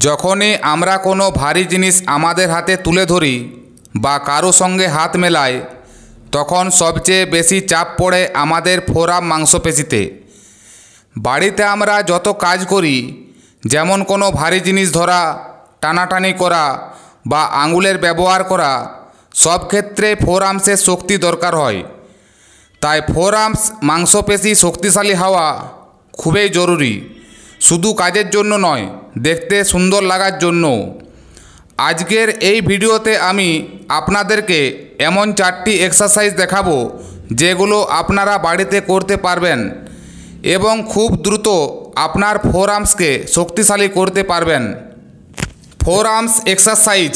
যখনই আমরা কোনো ভারী জিনিস আমাদের হাতে তুলে ধরি বা কারো সঙ্গে হাত মেলাই, তখন সবচেয়ে বেশি চাপ পড়ে আমাদের ফোরআর্ম মাংসপেশিতে। বাড়িতে আমরা যত কাজ করি, যেমন কোনো ভারী জিনিস ধরা, টানাটানি করা বা আঙুলের ব্যবহার করা, সব ক্ষেত্রে ফোরআর্মসের শক্তি দরকার হয়। তাই ফোরআর্মস মাংসপেশি শক্তিশালী হওয়া খুবই জরুরি, শুধু কাজের জন্য নয়, দেখতে সুন্দর লাগার জন্য। আজকের এই ভিডিওতে আমি আপনাদেরকে এমন 4টি এক্সারসাইজ দেখাবো যেগুলো আপনারা বাড়িতে করতে পারবেন এবং খুব দ্রুত আপনার ফোরআর্মসকে শক্তিশালী করতে পারবেন। ফোরআর্মস এক্সারসাইজ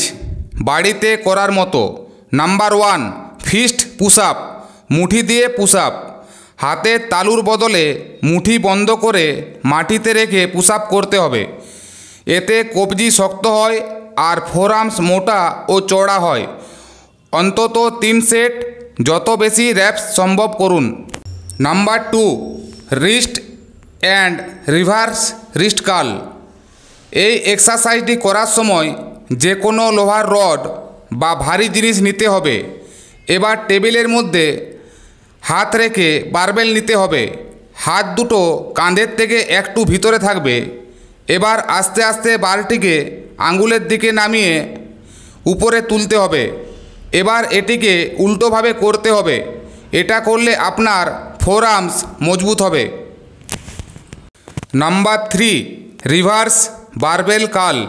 বাড়িতে করার মতো। Number 1, fist push up. মুঠি দিয়ে পুশ আপ। হাতের তালুর বদলে মুঠি বন্ধ করে মাটিতে রেখে পুশ আপ করতে হবে। এতে কবজি শক্ত হয় আর ফোরআর্মস মোটা ও চওড়া হয়। অন্তত 3 সেট, যত বেশি র্যাপস সম্ভব করুন। Number 2, wrist and reverse wrist curl. এই এক্সারসাইজটি করার সময় যে কোনো লোহার রড বা ভারী জিনিস নিতে হবে। এবার টেবিলের মধ্যে হাত রেখে বারবেল নিতে হবে। হাত দুটো কাঁধের থেকে একটু ভিতরে থাকবে। এবার আস্তে আস্তে বারটিকে আঙুলের দিকে নামিয়ে উপরে তুলতে হবে। এবার এটিকে উল্টোভাবে করতে হবে। এটা করলে আপনার ফোরআর্মস মজবুত হবে। Number 3, reverse barbell curl.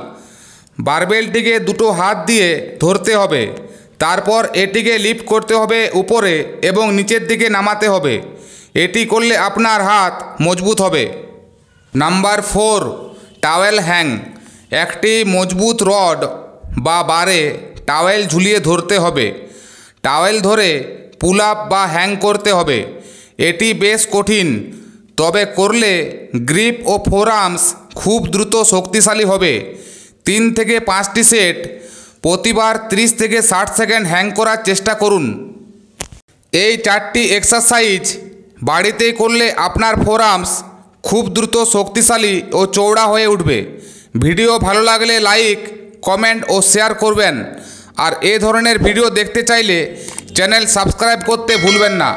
বারবেলটিকে দুটো হাত দিয়ে ধরতে হবে, তারপর এটিকে লিফট করতে হবে উপরে এবং নিচের দিকে নামাতে হবে। এটি করলে আপনার হাত মজবুত হবে। Number 4, towel hang. একটি মজবুত রড বা বারে টাওয়েল ঝুলিয়ে ধরতে হবে। টাওয়েল ধরে পুল আপ বা হ্যাং করতে হবে। এটি বেশ কঠিন, তবে করলে গ্রিপ ও ফোরআর্মস খুব দ্রুত শক্তিশালী হবে। 3 থেকে 5টি সেট, প্রতিবার 30 থেকে 60 সেকেন্ড হ্যাং করার চেষ্টা করুন। এই 4টি এক্সারসাইজ বাড়িতেই করলে আপনার ফোরআর্মস খুব দ্রুত শক্তিশালী ও চওড়া হয়ে উঠবে। ভিডিও ভালো লাগলে লাইক, কমেন্ট ও শেয়ার করবেন। আর এই ধরনের ভিডিও দেখতে চাইলে চ্যানেল সাবস্ক্রাইব করতে ভুলবেন না।